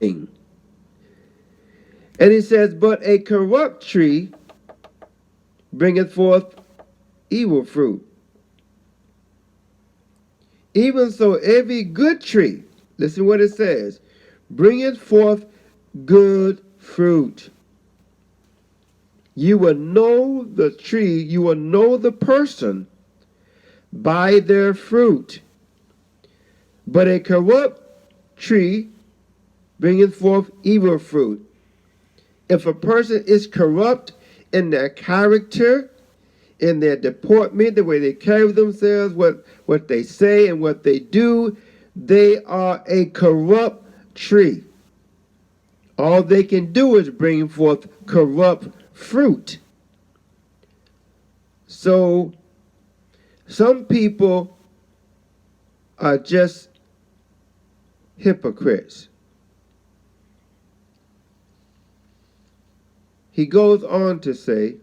And he says, but a corrupt tree bringeth forth evil fruit. Even so, every good tree, listen what it says, bringeth forth good fruit. You will know the tree, you will know the person by their fruit. But a corrupt tree bringeth forth evil fruit. If a person is corrupt in their character, in their deportment, the way they carry themselves, what they say and what they do, they are a corrupt tree. All they can do is bring forth corrupt fruit. So some people are just hypocrites. He goes on to say,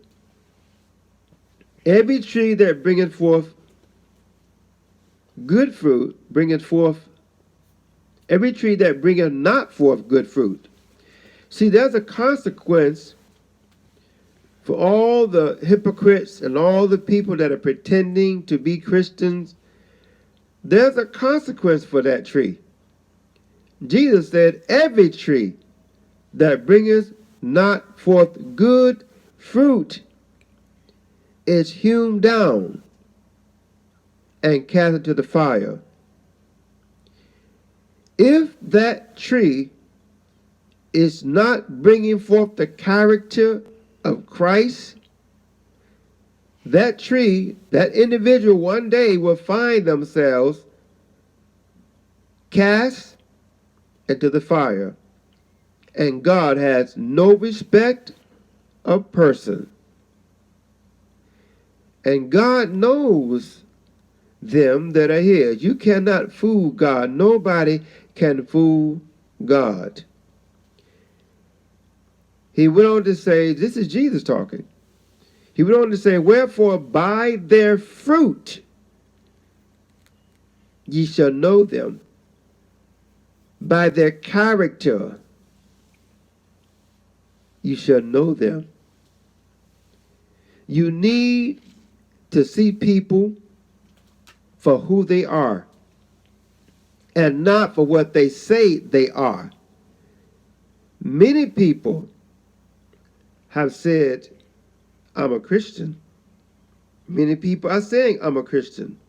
every tree that bringeth forth good fruit bringeth forth, every tree that bringeth not forth good fruit. See, there's a consequence for all the hypocrites and all the people that are pretending to be Christians. There's a consequence for that tree. Jesus said, every tree that bringeth not forth good fruit is hewn down and cast into the fire. If that tree is not bringing forth the character of Christ, that tree, that individual one day will find themselves cast into the fire. And God has no respect of person. And God knows them that are his. You cannot fool God. Nobody can fool God. He went on to say, this is Jesus talking. He went on to say, wherefore by their fruit ye shall know them. By their character you shall know them. You need to see people for who they are and not for what they say they are. Many people have said, I'm a Christian. Many people are saying, I'm a Christian.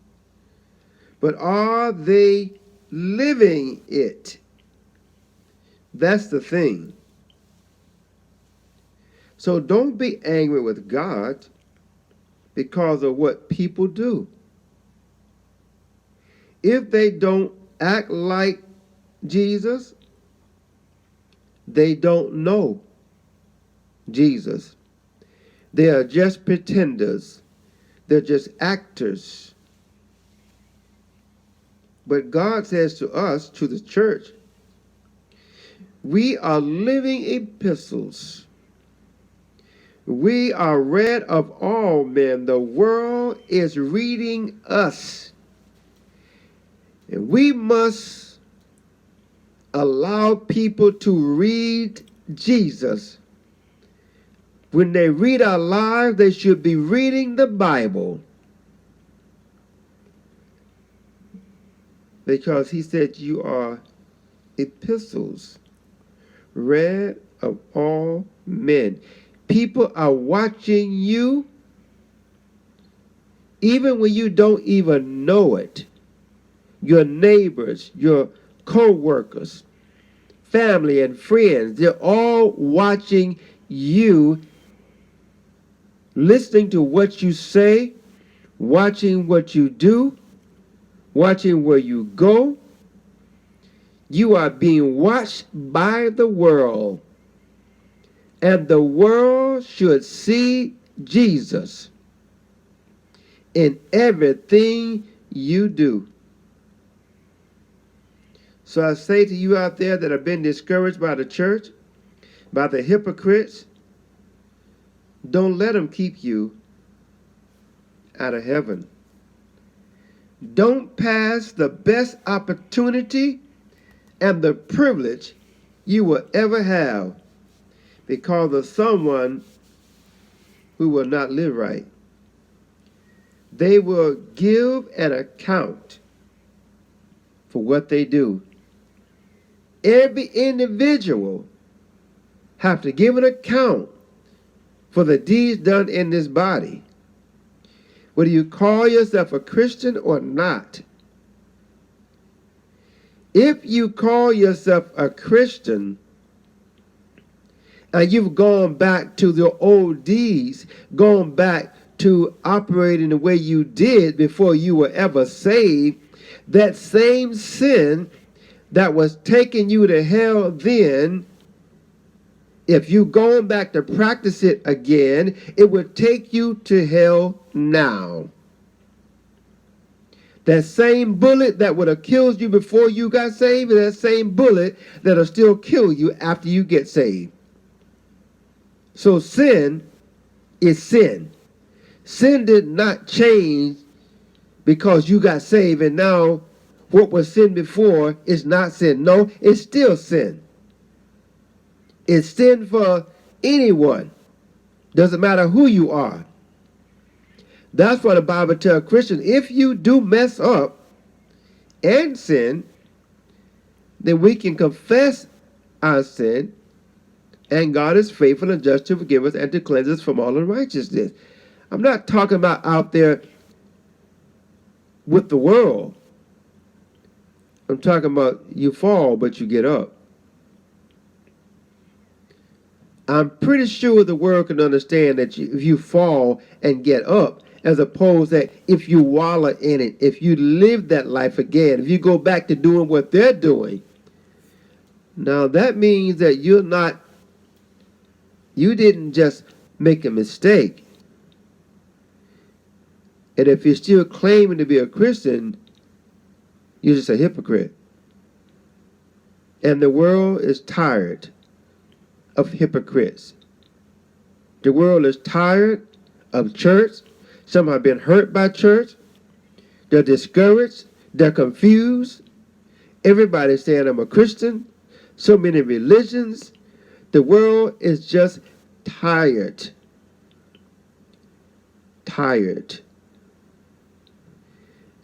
But are they living it? That's the thing. So don't be angry with God because of what people do. If they don't act like Jesus, they don't know Jesus. They are just pretenders. They're just actors. But God says to us, to the church, we are living epistles. We are read of all men. The world is reading us. And we must allow people to read Jesus. When they read our lives, they should be reading the Bible. Because he said you are epistles, read of all men. People are watching you even when you don't even know it. Your neighbors, your co-workers, family and friends, they're all watching you, listening to what you say, watching what you do, watching where you go. You are being watched by the world. And the world should see Jesus in everything you do. So I say to you out there that have been discouraged by the church, by the hypocrites, don't let them keep you out of heaven. Don't pass the best opportunity and the privilege you will ever have because of someone who will not live right. They will give an account for what they do. Every individual have to give an account for the deeds done in this body. Whether you call yourself a Christian or not. If you call yourself a Christian and you've gone back to the old deeds, gone back to operating the way you did before you were ever saved, that same sin that was taking you to hell then, if you going back to practice it again, it would take you to hell now. That same bullet that would have killed you before you got saved is that same bullet that'll still kill you after you get saved. So sin is sin. Sin did not change because you got saved and now what was sin before is not sin. No, it's still sin. It's sin for anyone. Doesn't matter who you are. That's what the Bible tells Christians. If you do mess up and sin, then we can confess our sin, and God is faithful and just to forgive us and to cleanse us from all unrighteousness. I'm not talking about out there with the world. I'm talking about you fall, but you get up. I'm pretty sure the world can understand that if you fall and get up, as opposed that if you wallow in it, if you live that life again, if you go back to doing what they're doing, now that means that you didn't just make a mistake. And if you're still claiming to be a Christian, you're just a hypocrite. And the world is tired of hypocrites. The world is tired of church. Some have been hurt by church. They're discouraged. They're confused. Everybody's saying I'm a Christian. So many religions. The world is just tired. Tired.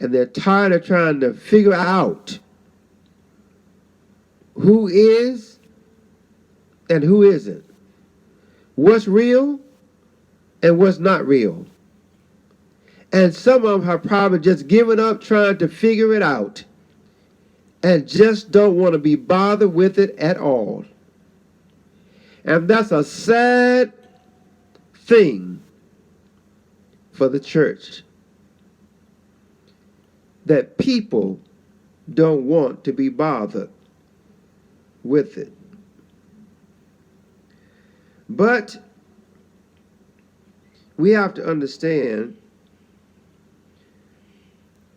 And they're tired of trying to figure out who is and who isn't. What's real and what's not real. And some of them have probably just given up trying to figure it out and just don't want to be bothered with it at all. And that's a sad thing for the church, that people don't want to be bothered with it. But we have to understand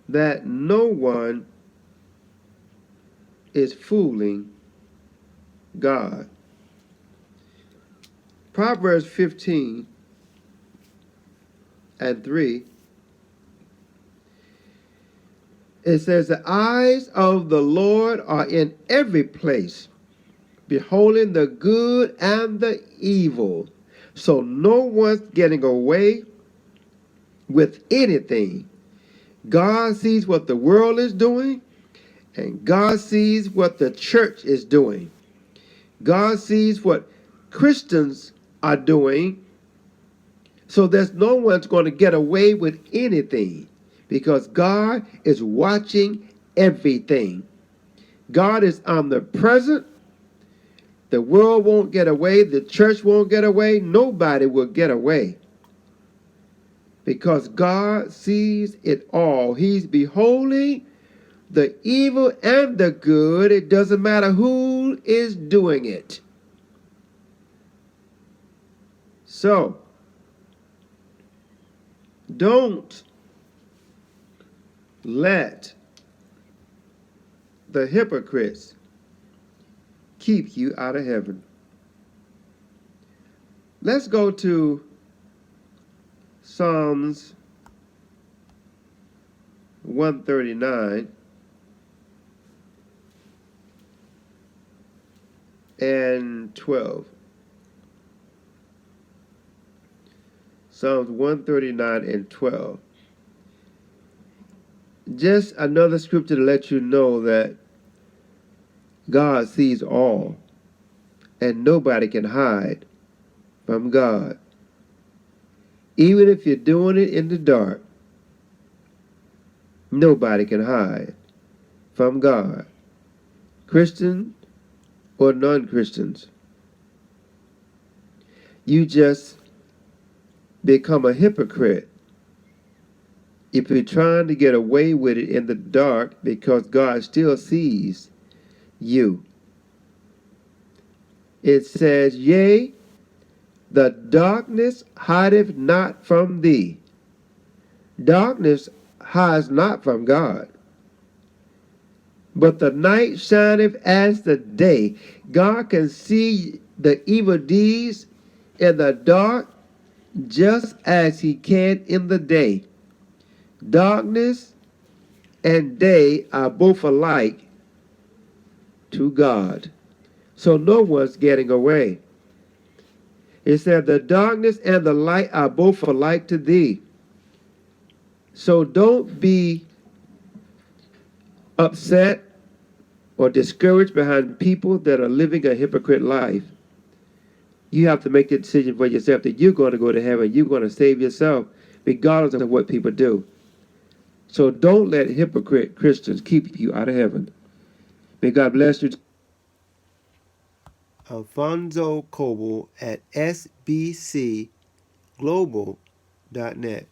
that no one is fooling God. Proverbs 15:3, it says, the eyes of the Lord are in every place, beholding the good and the evil. So no one's getting away with anything. God sees what the world is doing, and God sees what the church is doing. God sees what Christians are doing. So there's no one's going to get away with anything, because God is watching everything. God is omnipresent. The world won't get away. The church won't get away. Nobody will get away. Because God sees it all. He's beholding the evil and the good. It doesn't matter who is doing it. So, don't let the hypocrites keep you out of heaven. Let's go to Psalms 139 and 12. Psalms 139 and 12. Just another scripture to let you know that God sees all, and nobody can hide from God. Even if you're doing it in the dark, nobody can hide from God, Christian or non-Christians. You just become a hypocrite if you're trying to get away with it in the dark, because God still sees you. It says, yea, the darkness hideth not from thee. Darkness hides not from God. But the night shineth as the day. God can see the evil deeds in the dark just as he can in the day. Darkness and day are both alike to God. So no one's getting away. It said, the darkness and the light are both alike to thee. So don't be upset or discouraged behind people that are living a hypocrite life. You have to make the decision for yourself that you're going to go to heaven. You're going to save yourself regardless of what people do. So don't let hypocrite Christians keep you out of heaven. May God bless you. Alfonso Coble at sbcglobal.net.